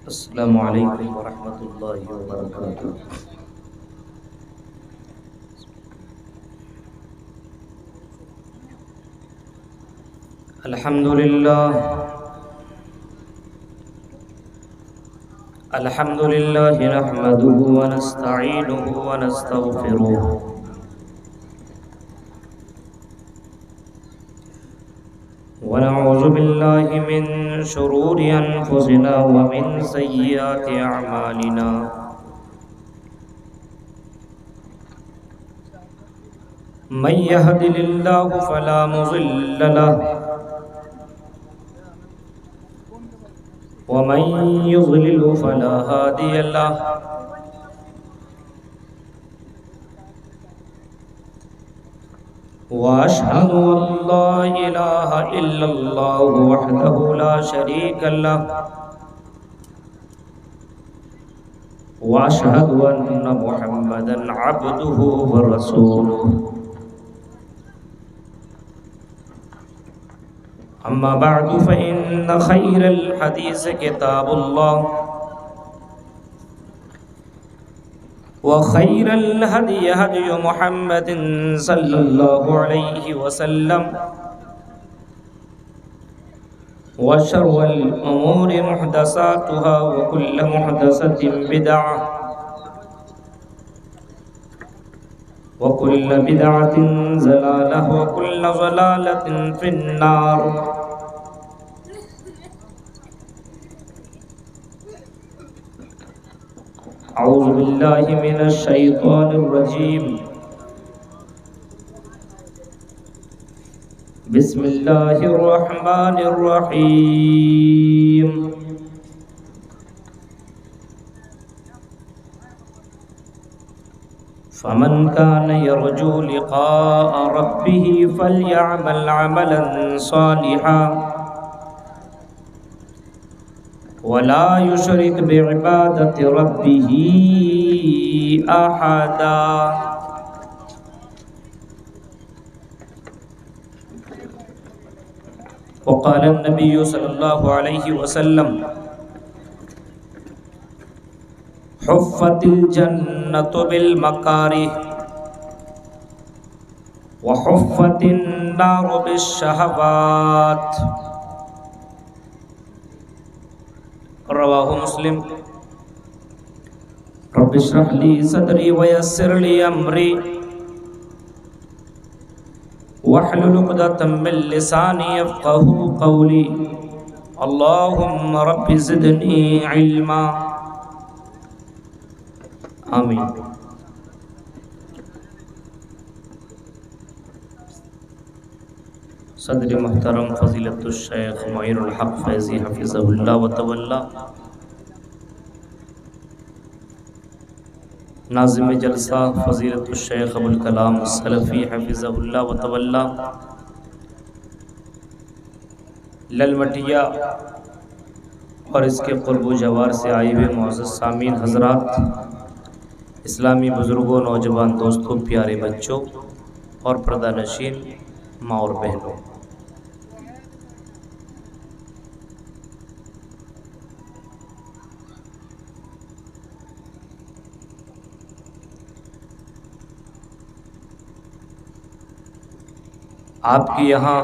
السلام علیکم ورحمۃ اللہ وبرکاتہ۔ الحمد للہ نحمده ونستعینه ونستغفره ونعوذ باللہ من شرور انفسنا ومن سیئات اعمالنا، من يهد الله فلا مضل له ومن يضلل فلا هادي له، وأشهد أن لا إله إلا الله وحده لا شريك له، وأشهد أن محمدا عبده ورسوله، أما بعد فإن خير الحديث كتاب الله، وخير الهدي هدي محمد صلى الله عليه وسلم، وشر الأمور محدثاتها وكل محدثة بدعة وكل بدعة ضلالة وكل ضلالة في النار۔ اعوذ باللہ من الشیطان الرجیم، بسم اللہ الرحمن الرحیم۔ فمن كان يرجو لقاء ربه فليعمل عملا صالحا ولا يشرك بعبادة ربه أحدا۔ وقال النبي صلى الله عليه وسلم: حفت الجنة بالمكاره وحفت النار بالشهوات، رواہ مسلم۔ رب اشرح لي صدري ويسر لي امري واحلل عقدة من لساني يفقهوا قولي، اللهم رب زدني علما، آمین۔ صدر محترم فضیلت الشیخ معین الحق فیضی حفظہ اللہ وتولا، ناظم جلسہ فضیلت الشیخ ابوالکلام السلفی حفظہ اللہ وتولا، للمٹیا اور اس کے قرب و جوار سے آئے ہوئے معزز سامعین حضرات، اسلامی بزرگوں، نوجوان دوستوں، پیارے بچوں اور پردہ نشین ماں اور بہنوں، آپ کے یہاں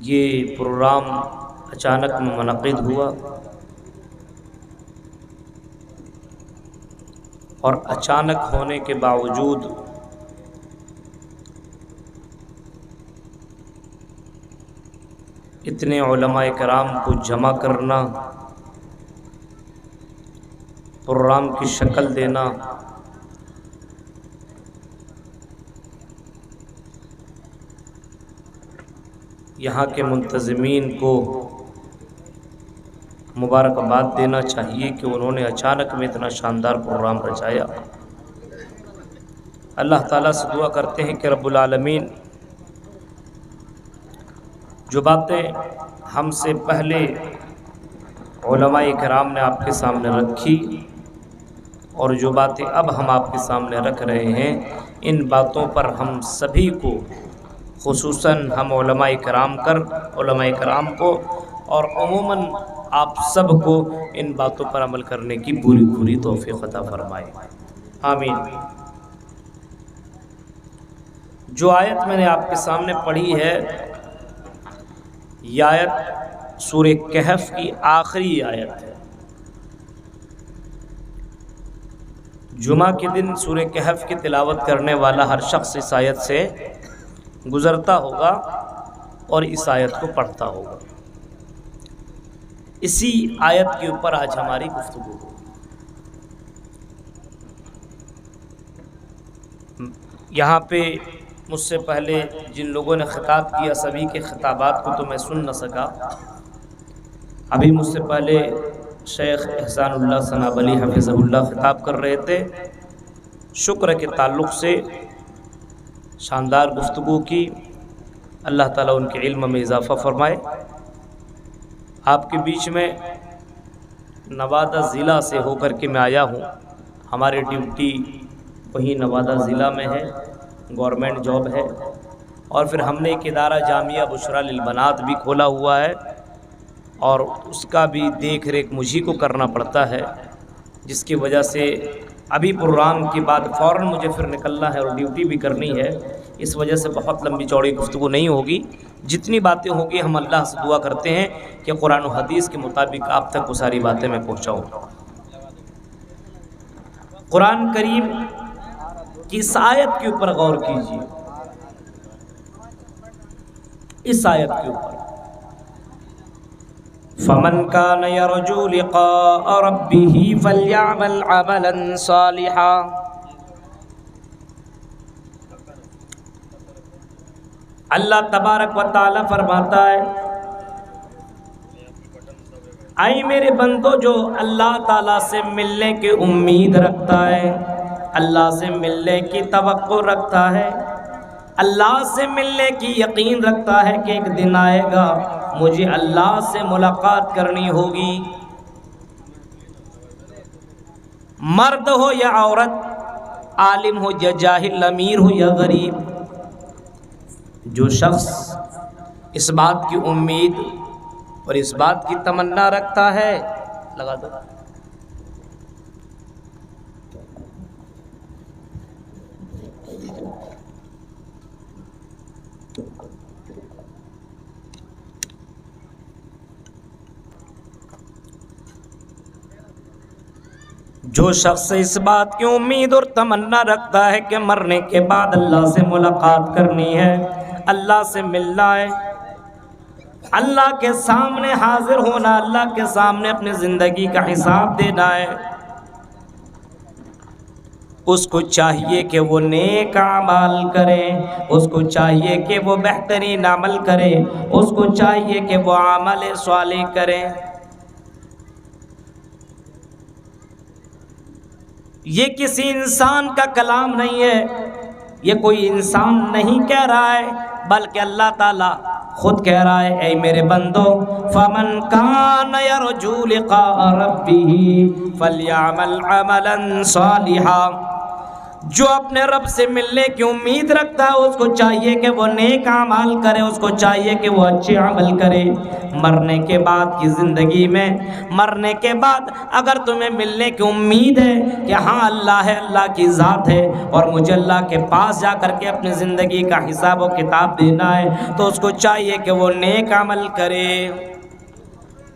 یہ پروگرام اچانک منعقد ہوا اور اچانک ہونے کے باوجود اتنے علماء کرام کو جمع کرنا، پروگرام کی شکل دینا، یہاں کے منتظمین کو مبارکباد دینا چاہیے کہ انہوں نے اچانک میں اتنا شاندار پروگرام رچایا۔ اللہ تعالیٰ سے دعا کرتے ہیں کہ رب العالمین جو باتیں ہم سے پہلے علماء کرام نے آپ کے سامنے رکھی اور جو باتیں اب ہم آپ کے سامنے رکھ رہے ہیں، ان باتوں پر ہم سبھی کو خصوصاً ہم علماء کرام کو اور عموماً آپ سب کو ان باتوں پر عمل کرنے کی پوری توفیق عطا فرمائے، آمین۔ جو آیت میں نے آپ کے سامنے پڑھی ہے، یہ آیت سورہ کہف کی آخری آیت ہے۔ جمعہ کے دن سورہ کہف کی تلاوت کرنے والا ہر شخص اس آیت سے گزرتا ہوگا اور اس آیت کو پڑھتا ہوگا۔ اسی آیت کے اوپر آج ہماری گفتگو ہو۔ یہاں پہ مجھ سے پہلے جن لوگوں نے خطاب کیا سبھی کے خطابات کو تو میں سن نہ سکا۔ ابھی مجھ سے پہلے شیخ احسان اللہ ثناب علی حفظہ اللہ خطاب کر رہے تھے، شکر کے تعلق سے شاندار گفتگو کی، اللہ تعالیٰ ان کے علم میں اضافہ فرمائے۔ آپ کے بیچ میں نوادہ ضلع سے ہو کر کے میں آیا ہوں، ہماری ڈیوٹی وہیں نوادہ ضلع میں ہے، گورنمنٹ جاب ہے، اور پھر ہم نے ایک ادارہ جامعہ بشریٰ للبنات بھی کھولا ہوا ہے، اور اس کا بھی دیکھ ریکھ مجھے کو کرنا پڑتا ہے، جس کی وجہ سے ابھی پروگرام کے بعد فوراً مجھے پھر نکلنا ہے اور ڈیوٹی بھی کرنی ہے۔ اس وجہ سے بہت لمبی چوڑی گفتگو نہیں ہوگی، جتنی باتیں ہوگی ہم اللہ سے دعا کرتے ہیں کہ قرآن و حدیث کے مطابق آپ تک وہ ساری باتیں میں پہنچاؤں۔ قرآن کریم کی اس آیت کے اوپر غور کیجیے، اس آیت کے اوپر فَمَنْ كَانَ يَرْجُو لِقَاءَ رَبِّهِ فَلْيَعْمَلْ عَمَلًا صَالِحًا۔ اللہ تبارک و تعالی فرماتا ہے، اے میرے بندو جو اللہ تعالیٰ سے ملنے کی امید رکھتا ہے، اللہ سے ملنے کی توقع رکھتا ہے، اللہ سے ملنے کی یقین رکھتا ہے کہ ایک دن آئے گا مجھے اللہ سے ملاقات کرنی ہوگی، مرد ہو یا عورت، عالم ہو یا جاہل، امیر ہو یا غریب، جو شخص اس بات کی امید اور اس بات کی تمنا رکھتا ہے، لگا دو، جو شخص اس بات کی امید اور تمنا رکھتا ہے کہ مرنے کے بعد اللہ سے ملاقات کرنی ہے، اللہ سے ملنا ہے، اللہ کے سامنے حاضر ہونا، اللہ کے سامنے اپنی زندگی کا حساب دینا ہے، اس کو چاہیے کہ وہ نیک اعمال کرے، اس کو چاہیے کہ وہ بہترین عمل کرے، اس کو چاہیے کہ وہ عمل صالح کرے۔ یہ کسی انسان کا کلام نہیں ہے، یہ کوئی انسان نہیں کہہ رہا ہے، بلکہ اللہ تعالیٰ خود کہہ رہا ہے، اے میرے بندو فَمَنْ كَانَ يَرْجُو لِقَاءَ رَبِّهِ فَلْيَعْمَلْ عَمَلًا صَالِحًا۔ جو اپنے رب سے ملنے کی امید رکھتا ہے اس کو چاہیے کہ وہ نیک اعمال کرے، اس کو چاہیے کہ وہ اچھے عمل کرے۔ مرنے کے بعد کی زندگی میں، مرنے کے بعد اگر تمہیں ملنے کی امید ہے کہ ہاں اللہ ہے، اللہ کی ذات ہے اور مجھے اللہ کے پاس جا کر کے اپنی زندگی کا حساب و کتاب دینا ہے، تو اس کو چاہیے کہ وہ نیک عمل کرے،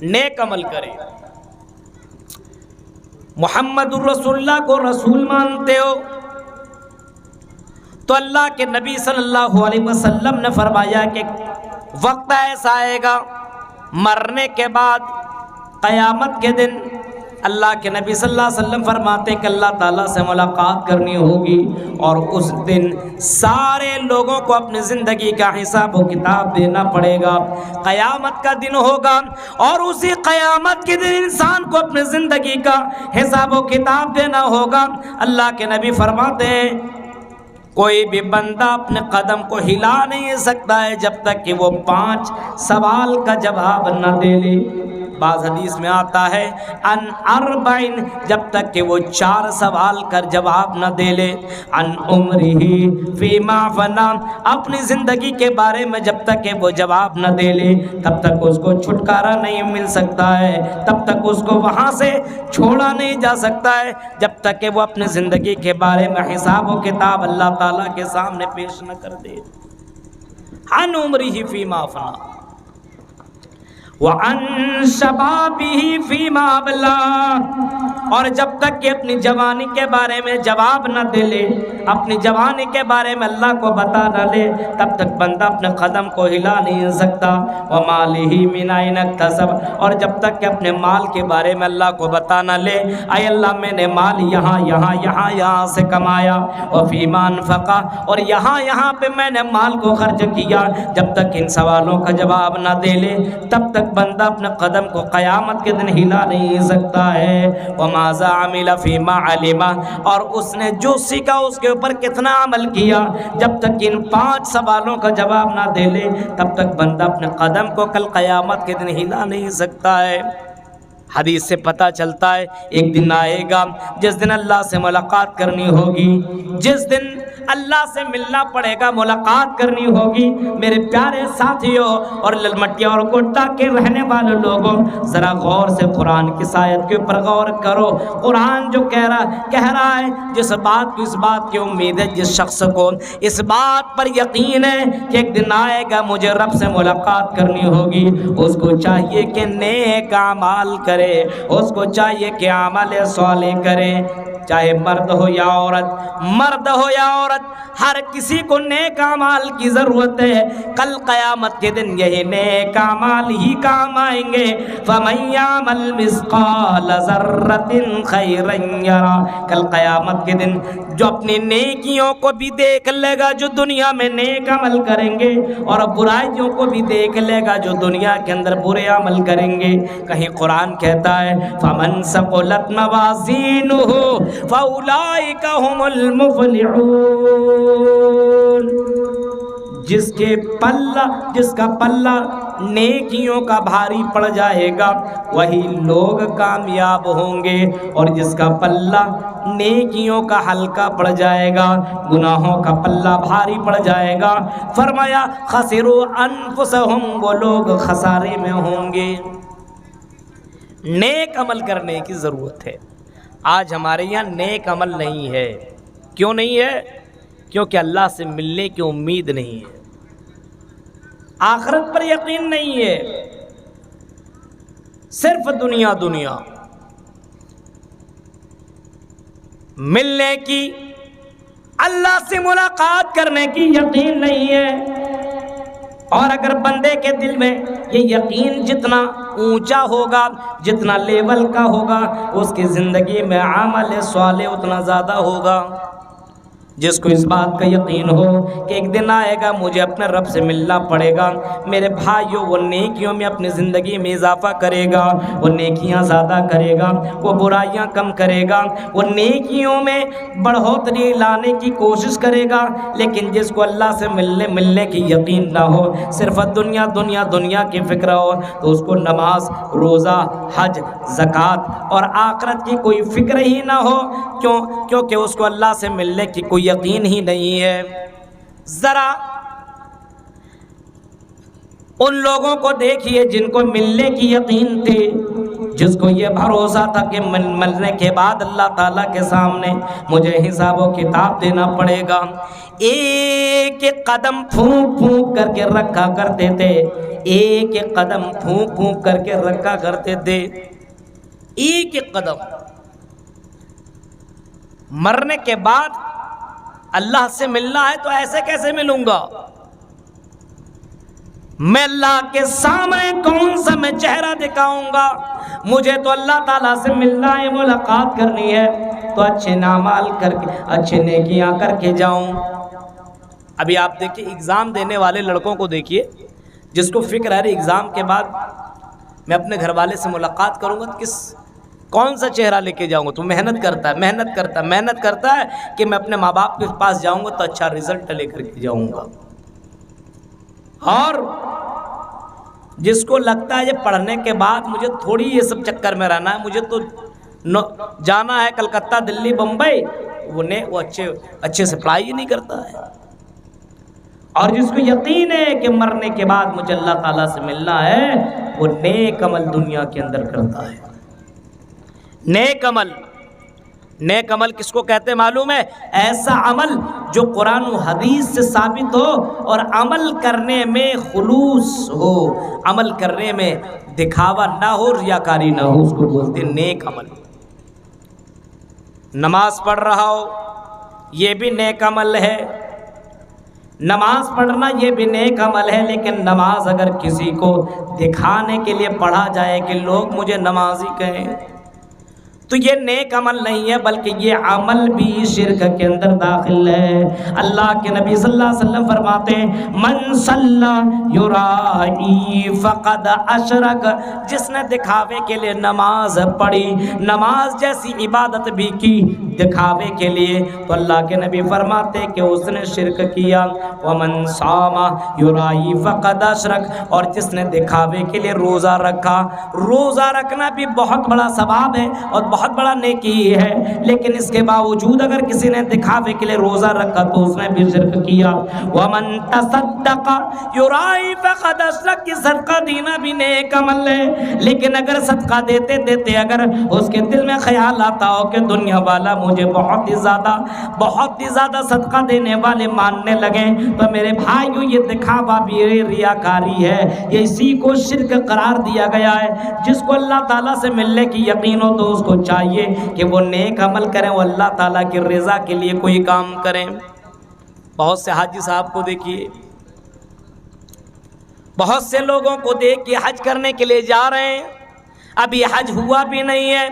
نیک عمل کرے۔ محمد الرسول اللہ کو رسول مانتے ہو تو اللہ کے نبی صلی اللہ علیہ وسلم نے فرمایا کہ وقت ایسا آئے گا مرنے کے بعد قیامت کے دن، اللہ کے نبی صلی اللہ علیہ وسلم فرماتے ہیں کہ اللہ تعالیٰ سے ملاقات کرنی ہوگی، اور اس دن سارے لوگوں کو اپنی زندگی کا حساب و کتاب دینا پڑے گا۔ قیامت کا دن ہوگا اور اسی قیامت کے دن انسان کو اپنی زندگی کا حساب و کتاب دینا ہوگا۔ اللہ کے نبی فرماتے ہیں کوئی بھی بندہ اپنے قدم کو ہلا نہیں سکتا ہے جب تک کہ وہ 5 سوال کا جواب نہ دے لے۔ بعض حدیث میں آتا ہے ان اربعین، جب تک کہ وہ 4 سوال کر جواب نہ دے لے، ان عمرہ فیما فنا، اپنی زندگی کے بارے میں جب تک کہ وہ جواب نہ دے لے تب تک اس کو چھٹکارا نہیں مل سکتا ہے، تب تک اس کو وہاں سے چھوڑا نہیں جا سکتا ہے، جب تک کہ وہ اپنی زندگی کے بارے میں حساب و کتاب اللہ تعالیٰ کے سامنے پیش نہ کر دے۔ عن عمرہ فیما فنا وَعَن شَبَابِهِ فِيمَا أَبْلَىٰ، اور جب تک کہ اپنی جوانی کے بارے میں جواب نہ دے لے، اپنی جوانی کے بارے میں اللہ کو بتا نہ لے، تب تک بندہ اپنے قدم کو ہلا نہیں سکتا۔ وَمَالِهِ مِنْ أَيْنَ اكْتَسَبَ، اور جب تک کہ اپنے مال کے بارے میں اللہ کو بتا نہ لے، اے اللہ میں نے مال یہاں سے کمایا، وَفِيمَا أَنْفَقَ، اور یہاں پہ میں نے مال کو خرچ کیا، جب تک ان سوالوں کا جواب نہ دے لے تب تک بندہ اپنے قدم کو قیامت کے دن ہلا نہیں سکتا ہے۔ وَمَاذَا عَمِلَ فِيمَا عَلِمَ، اور اس نے جو سیکھا اس کے اوپر کتنا عمل کیا، جب تک ان 5 سوالوں کا جواب نہ دے لے تب تک بندہ اپنے قدم کو کل قیامت کے دن ہلا نہیں سکتا ہے۔ حدیث سے پتہ چلتا ہے ایک دن آئے گا جس دن اللہ سے ملاقات کرنی ہوگی، جس دن اللہ سے ملنا پڑے گا، ملاقات کرنی ہوگی۔ میرے پیارے ساتھیوں اور للمٹیا اور گوٹا کے رہنے والے لوگوں، ذرا غور سے قرآن کی آیت کے اوپر غور کرو۔ قرآن جو کہہ رہا ہے، جس بات کی امید ہے، جس شخص کو اس بات پر یقین ہے کہ ایک دن آئے گا مجھے رب سے ملاقات کرنی ہوگی، اس کو چاہیے کہ نیک اعمال کرے، اس کو چاہیے کہ عمل صالح کرے، چاہے مرد ہو یا عورت، ہر کسی کو نیک اعمال کی ضرورت ہے۔ کل قیامت کے دن یہی نیک اعمال ہی کام آئیں گے۔ فَمَن يَعْمَلْ مِثْقَالَ ذَرَّةٍ خَيْرًا يَرَهُ، کل قیامت کے دن جو اپنی نیکیوں کو بھی دیکھ لے گا جو دنیا میں نیک عمل کریں گے، اور برائیوں کو بھی دیکھ لے گا جو دنیا کے اندر برے عمل کریں گے۔ کہیں قرآن کہتا ہے فَمَن ثَقُلَتْ مَوَازِينُهُ فَأُولَئِكَ هُمُ الْمُفْلِحُونَ، جس کا پلہ نیکیوں کا بھاری پڑ جائے گا وہی لوگ کامیاب ہوں گے، اور جس کا پلہ نیکیوں کا ہلکا پڑ جائے گا، گناہوں کا پلہ بھاری پڑ جائے گا، فرمایا خسروا انفسہم، وہ لوگ خسارے میں ہوں گے۔ نیک عمل کرنے کی ضرورت ہے۔ آج ہمارے یہاں نیک عمل نہیں ہے۔ کیوں نہیں ہے؟ کیونکہ اللہ سے ملنے کی امید نہیں ہے، آخرت پر یقین نہیں ہے، صرف دنیا ملنے کی، اللہ سے ملاقات کرنے کی یقین نہیں ہے۔ اور اگر بندے کے دل میں یہ یقین جتنا اونچا ہوگا، جتنا لیول کا ہوگا، اس کی زندگی میں عمل صالح اتنا زیادہ ہوگا۔ جس کو اس بات کا یقین ہو کہ ایک دن آئے گا مجھے اپنے رب سے ملنا پڑے گا، میرے بھائیوں وہ نیکیوں میں اپنی زندگی میں اضافہ کرے گا، وہ نیکیاں زیادہ کرے گا، وہ برائیاں کم کرے گا، وہ نیکیوں میں بڑھوتری لانے کی کوشش کرے گا۔ لیکن جس کو اللہ سے ملنے کی یقین نہ ہو، صرف دنیا کی فکر ہو، تو اس کو نماز، روزہ، حج، زکوٰۃ اور آخرت کی کوئی فکر ہی نہ ہو۔ کیونکہ اس کو اللہ سے ملنے کی کوئی یقین ہی نہیں ہے۔ ذرا ان لوگوں کو دیکھیے جن کو ملنے کی یقین تھی، جس کو یہ بھروسہ تھا کہ ملنے کے بعد اللہ تعالیٰ کے سامنے مجھے حساب و کتاب دینا پڑے گا، ایک ایک قدم پھونک پھونک کر کے رکھا کرتے تھے، ایک ایک قدم پھونک پھونک کر کے رکھا کرتے تھے، ایک ایک قدم۔ مرنے کے بعد اللہ سے ملنا ہے تو ایسے کیسے ملوں گا؟ میں اللہ کے سامنے کون سا میں چہرہ دکھاؤں گا؟ مجھے تو اللہ تعالیٰ سے ملنا ہے، ملاقات کرنی ہے، تو اچھے اعمال کر کے، اچھے نیکیاں کر کے جاؤں۔ ابھی آپ دیکھیے ایگزام دینے والے لڑکوں کو دیکھیے، جس کو فکر ہے ایگزام کے بعد میں اپنے گھر والے سے ملاقات کروں گا تو کون سا چہرہ لے کے جاؤں گا، تو محنت کرتا ہے کہ میں اپنے ماں باپ کے پاس جاؤں گا تو اچھا رزلٹ لے کر کے جاؤں گا۔ اور جس کو لگتا ہے یہ پڑھنے کے بعد مجھے تھوڑی یہ سب چکر میں رہنا ہے، مجھے تو جانا ہے کلکتہ دلی بمبئی، وہ اچھے سے پڑھائی ہی نہیں کرتا ہے۔ اور جس کو یقین ہے کہ مرنے کے بعد مجھے اللہ تعالیٰ سے ملنا ہے، وہ نیک عمل دنیا کے اندر کرتا ہے۔ نیک عمل کس کو کہتے ہیں معلوم ہے؟ ایسا عمل جو قرآن و حدیث سے ثابت ہو اور عمل کرنے میں خلوص ہو، عمل کرنے میں دکھاوا نہ ہو، ریاکاری نہ ہو، اس کو بولتے ہیں نیک عمل۔ نماز پڑھ رہا ہو، یہ بھی نیک عمل ہے، نماز پڑھنا یہ بھی نیک عمل ہے، لیکن نماز اگر کسی کو دکھانے کے لیے پڑھا جائے کہ لوگ مجھے نمازی کہیں تو یہ نیک عمل نہیں ہے، بلکہ یہ عمل بھی شرک کے اندر داخل ہے۔ اللہ کے نبی صلی اللہ علیہ وسلم فرماتے ہیں من صلی یرائی فقد اشرک، جس نے دکھاوے کے لیے نماز پڑھی، نماز جیسی عبادت بھی کی دکھاوے کے لیے، تو اللہ کے نبی فرماتے کہ اس نے شرک کیا۔ ومن صام یرائی فقد اشرک، اور جس نے دکھاوے کے لیے روزہ رکھا، روزہ رکھنا بھی بہت بڑا ثواب ہے اور بہت بڑا نیکی ہے، لیکن اس کے باوجود اگر کسی نے دکھاوے کے لیے روزہ رکھا تو اس نے بھی شرک کیا۔ ومن تصدق یرائی فقد اشرک، کی صدقہ دینا بھی نیک عمل ہے، لیکن اگر صدقہ دیتے دیتے اگر اس کے دل میں خیال آتا ہو کہ دنیا والا مجھے بہت ہی زیادہ صدقہ دینے والے ماننے لگے، تو میرے بھائیو یہ دکھاوا بھی ریاکاری ہے، یہ اسی کو شرک قرار دیا گیا ہے۔ جس کو اللہ تعالیٰ سے ملنے کی یقین ہو تو اس کو چاہیے کہ وہ نیک عمل کریں، وہ اللہ تعالیٰ کی رضا کے لیے کوئی کام کریں۔ بہت سے حاجی صاحب کو دیکھیے، بہت سے لوگوں کو دیکھیے حج کرنے کے لیے جا رہے ہیں، ابھی حج ہوا بھی نہیں ہے،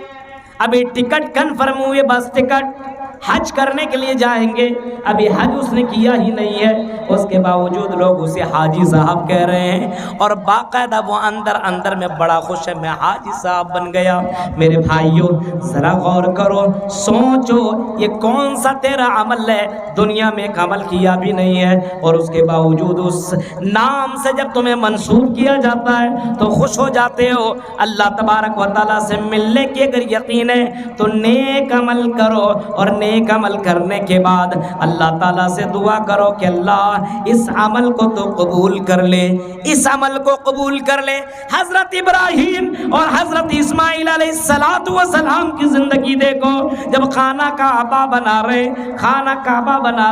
ابھی ٹکٹ کنفرم ہوئے، بس ٹکٹ حج کرنے کے لیے جائیں گے، ابھی حج اس نے کیا ہی نہیں ہے، اس کے باوجود لوگ اسے حاجی صاحب کہہ رہے ہیں، اور باقاعدہ وہ اندر میں بڑا خوش ہے، میں حاجی صاحب بن گیا۔ میرے بھائیو ذرا غور کرو، سوچو یہ کون سا تیرا عمل ہے، دنیا میں ایک عمل کیا بھی نہیں ہے، اور اس کے باوجود اس نام سے جب تمہیں منسوب کیا جاتا ہے تو خوش ہو جاتے ہو۔ اللہ تبارک و تعالیٰ سے ملنے کی اگر یقین ہے تو نیک عمل کرو، اور نیک عمل کرنے کے بعد اللہ تعالیٰ سے دعا کرو کہ اللہ اس عمل کو تو قبول کر لے، اس عمل کو قبول کر لے۔ حضرت ابراہیم اور حضرت اسماعیل علیہ السلام کی زندگی دیکھو، جب خانہ کعبہ بنا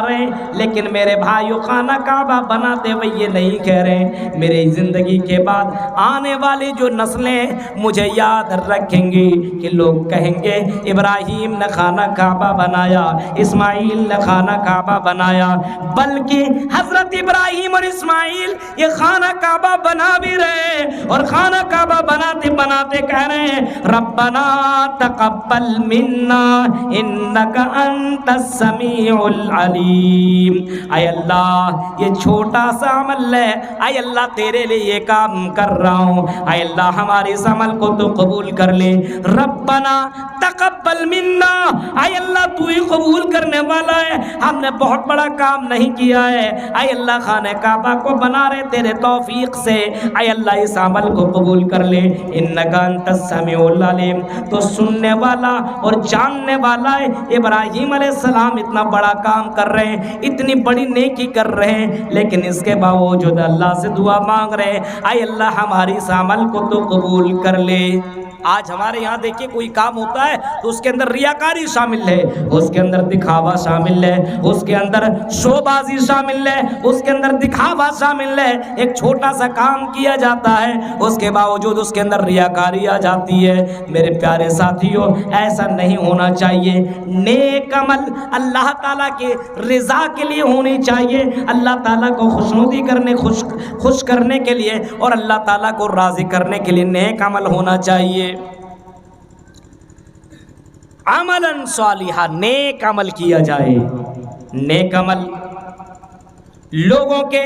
رہے، لیکن میرے بھائیو خانہ کعبہ بناتے ہوئے یہ نہیں کہہ رہے میرے زندگی کے بعد آنے والی جو نسلیں مجھے یاد رکھیں گی کہ لوگ کہیں گے ابراہیم نے خانہ کعبہ بنایا، اسماعیل نے خانہ کعبہ بنایا، بلکہ حضرت ابراہیم اور اسماعیل یہ خانہ کعبہ بنا بھی رہے، اور خانہ کعبہ بناتے بناتے کہہ رہے ہیں ربنا تقبل منا انک انت السمیع العلیم۔ اے اللہ یہ چھوٹا سا عمل ہے، اے اللہ تیرے لیے یہ کام کر رہا ہوں، اے اللہ ہمارے اس عمل کو تو قبول کر لے۔ ربنا تقبل منا، اے اللہ تو ہی قبول کرنے والا ہے، ہم نے بہت بڑا کام نہیں کیا ہے، اے اللہ خانہ کعبہ کو بنا رہے تیرے توفیق سے، اے اللہ اس عمل کو قبول کر لے۔ انک انت السمیع العلیم، تو سننے والا اور جاننے والا ہے ابراہیم علیہ السلام اتنا بڑا کام کر رہے ہیں، اتنی بڑی نیکی کر رہے ہیں، لیکن اس کے باوجود اللہ سے دعا مانگ رہے ہیں اے اللہ ہماری اس عمل کو تو قبول کر لے۔ آج ہمارے یہاں دیکھیے کوئی کام ہوتا ہے تو اس کے اندر ریاکاری شامل ہے، اس کے اندر دکھاوا شامل ہے، اس کے اندر شو بازی شامل ہے، اس کے اندر دکھاوا شامل ہے۔ ایک چھوٹا سا کام کیا جاتا ہے، اس کے باوجود اس کے اندر ریاکاری آ جاتی ہے۔ میرے پیارے ساتھیوں ایسا نہیں ہونا چاہیے، نیک عمل اللہ تعالیٰ کے رضا کے لیے ہونی چاہیے، اللہ تعالیٰ کو خوشنودی کرنے خوش کرنے کے لیے اور اللہ تعالیٰ کو راضی کرنے کے لیے نیک عمل ہونا چاہیے۔ عملاً صالحا، نیک عمل کیا جائے۔ نیک عمل لوگوں کے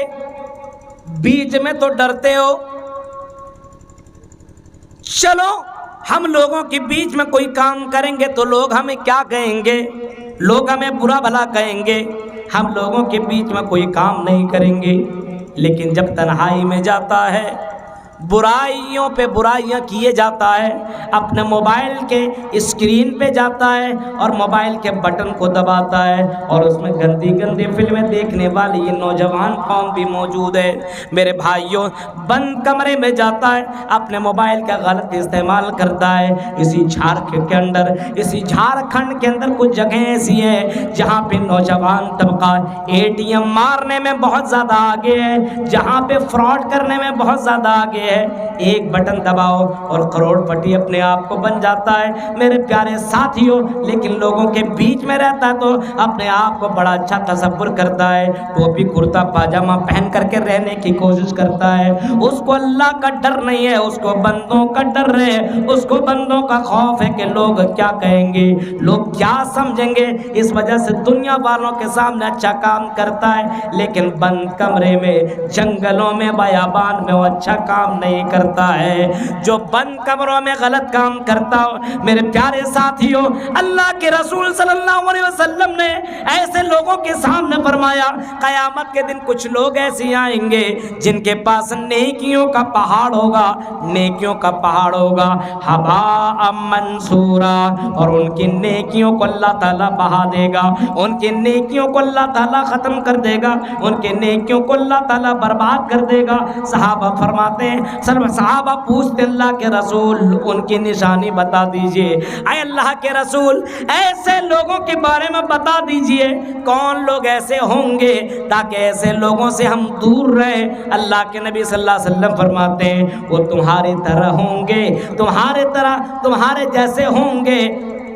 بیچ میں تو ڈرتے ہو، چلو ہم لوگوں کے بیچ میں کوئی کام کریں گے تو لوگ ہمیں کیا کہیں گے، لوگ ہمیں برا بھلا کہیں گے، ہم لوگوں کے بیچ میں کوئی کام نہیں کریں گے۔ لیکن جب تنہائی میں جاتا ہے برائیوں پہ برائیاں کیے جاتا ہے، اپنے موبائل کے اسکرین پہ جاتا ہے اور موبائل کے بٹن کو دباتا ہے اور اس میں گندی گندی فلمیں دیکھنے والی یہ نوجوان قوم بھی موجود ہے۔ میرے بھائیوں، بند کمرے میں جاتا ہے، اپنے موبائل کا غلط استعمال کرتا ہے۔ اسی جھارکھنڈ کے اندر کچھ جگہیں ایسی ہیں جہاں پہ نوجوان طبقہ ATM مارنے میں بہت زیادہ آگے ہے، جہاں پہ فراڈ کرنے میں بہت زیادہ آگے ہے۔ ایک بٹن دباؤ اور کروڑ پتی اپنے آپ کو بن جاتا ہے۔ میرے پیارے ساتھیوں، لیکن لوگوں کے بیچ میں رہتا ہے تو اپنے آپ کو بڑا اچھا تصور کرتا ہے، ٹوپی کرتا پاجامہ پہن کر کے رہنے کی کوشش کرتا ہے۔ اس کو اللہ کا ڈر نہیں ہے، اس کو بندوں کا ڈر ہے، اس کو بندوں کا خوف ہے کہ لوگ کیا کہیں گے، لوگ کیا سمجھیں گے۔ اس وجہ سے دنیا والوں کے سامنے اچھا کام کرتا ہے، لیکن بند کمرے میں، جنگلوں میں، بیابان میں وہ اچھا کام نہیں کرتا ہے۔ جو بند کمروں میں غلط کام کرتا ہو، میرے پیارے ساتھیوں، اللہ کے رسول صلی اللہ علیہ وسلم نے ایسے لوگوں کے سامنے فرمایا، قیامت کے دن کچھ لوگ ایسے آئیں گے جن کے پاس نیکیوں کا پہاڑ ہوگا، نیکیوں کا پہاڑ ہوگا، ہباء منصورا، اور ان کی نیکیوں کو اللہ تعالیٰ بہا دے گا، ان کی نیکیوں کو اللہ تعالیٰ ختم کر دے گا، ان کے نیکیوں کو اللہ تعالیٰ برباد کر دے گا۔ صحابہ فرماتے ہیں، صحابہ پوچھتے اللہ کے رسول ان کی نشانی بتا دیجئے۔ اے اللہ کے رسول، ایسے لوگوں کے بارے میں بتا دیجئے، کون لوگ ایسے ہوں گے تاکہ ایسے لوگوں سے ہم دور رہیں۔ اللہ کے نبی صلی اللہ علیہ وسلم فرماتے ہیں، وہ تمہاری طرح ہوں گے، تمہارے طرح، تمہارے جیسے ہوں گے،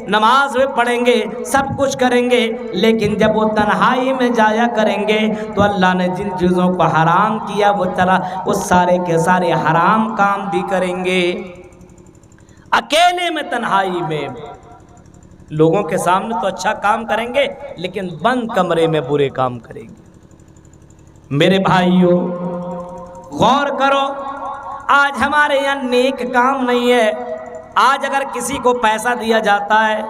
نماز بھی پڑھیں گے، سب کچھ کریں گے، لیکن جب وہ تنہائی میں جایا کریں گے تو اللہ نے جن چیزوں کو حرام کیا وہ سارے کے سارے حرام کام بھی کریں گے۔ اکیلے میں، تنہائی میں، لوگوں کے سامنے تو اچھا کام کریں گے لیکن بند کمرے میں برے کام کریں گے۔ میرے بھائیوں، غور کرو، آج ہمارے یہاں نیک کام نہیں ہے۔ آج اگر کسی کو پیسہ دیا جاتا ہے،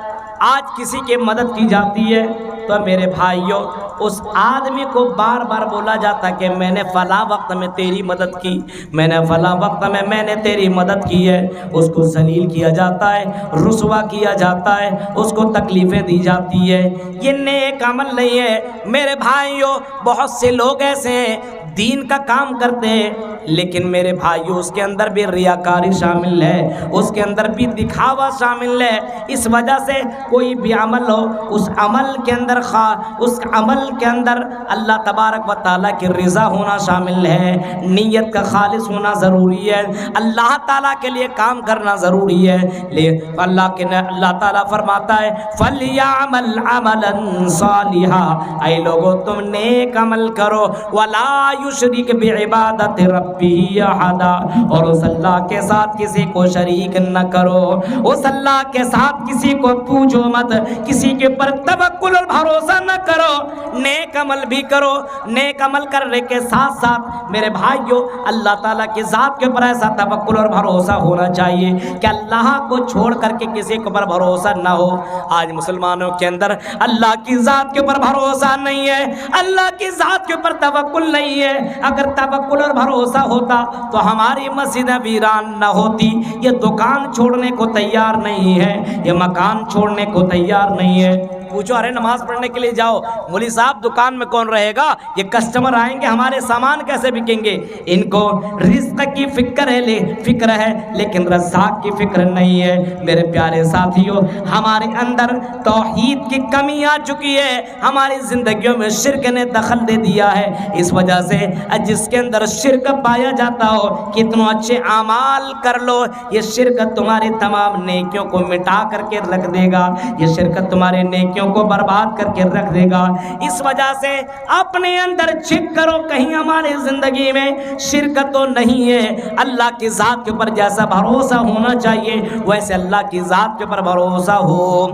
آج کسی کی مدد کی جاتی ہے، تو میرے بھائیوں، اس آدمی کو بار بار بولا جاتا ہے کہ میں نے فلاں وقت میں تیری مدد کی، میں نے فلاں وقت میں نے تیری مدد کی ہے۔ اس کو ذلیل کیا جاتا ہے، رسوا کیا جاتا ہے، اس کو تکلیفیں دی جاتی ہے۔ یہ نیک عمل نہیں ہے۔ میرے بھائیوں، بہت سے لوگ ایسے ہیں دین کا کام کرتے ہیں، لیکن میرے بھائیوں اس کے اندر بھی ریاکاری شامل ہے، اس کے اندر بھی دکھاوا شامل ہے۔ اس وجہ سے کوئی بھی عمل ہو، اس عمل کے اندر اللہ تبارک و تعالیٰ کی رضا ہونا شامل ہے، نیت کا خالص ہونا ضروری ہے، اللہ تعالیٰ کے لیے کام کرنا ضروری ہے۔ اللہ تعالیٰ فرماتا ہے فَلْيَعْمَلْ عَمَلًا صَالِحًا، اے لوگو تم نیک عمل کرو، وَلَا يُشْرِكْ بِعِبَادَةِ رَبِّهِ أَحَدًا، اور اس اللہ کے ساتھ کسی کو شریک نہ کرو، اس اللہ کے ساتھ کسی کو پوجو مت، کسی کے پر توکل اور بھروسہ نہ کرو۔ نیک عمل بھی کرو، نیک عمل کرنے کے ساتھ ساتھ میرے بھائیوں اللہ تعالیٰ کی ذات کے اوپر ایسا توکل اور بھروسہ ہونا چاہیے کہ اللہ کو چھوڑ کر کے کسی کے اوپر بھروسہ نہ ہو۔ آج مسلمانوں کے اندر اللہ کی ذات کے اوپر بھروسہ نہیں ہے، اللہ کی ذات کے اوپر توکل نہیں ہے۔ اگر توکل اور بھروسہ ہوتا تو ہماری مسجدیں ویران نہ ہوتی۔ یہ دکان چھوڑنے کو تیار نہیں ہے، یہ مکان چھوڑنے کو تیار نہیں ہے۔ پوچھو، ارے نماز پڑھنے کے لیے جاؤ، مولوی صاحب دکان میں کون رہے گا، یہ کسٹمر آئیں گے، ہمارے سامان کیسے بکیں گے۔ ان کو رزق کی فکر ہے لیکن رزاق کی فکر نہیں ہے۔ میرے پیارے ساتھیوں، ہمارے اندر توحید کی کمی آ چکی ہے، ہماری زندگیوں میں شرک نے دخل دے دیا ہے۔ اس وجہ سے جس کے اندر شرک پایا جاتا ہو، کتنوں اچھے اعمال کر لو، یہ شرک تمہاری تمام نیکیوں کو مٹا کر کے رکھ دے گا، یہ شرک تمہارے نیکیوں کو برباد کر کے رکھ دے گا۔ اس وجہ سے اپنے اندر چیک کرو، کہیں ہماری زندگی میں شرک تو نہیں ہے۔ اللہ کی ذات کے اوپر جیسا بھروسہ ہونا چاہیے ویسے اللہ کی ذات کے اوپر بھروسہ ہو۔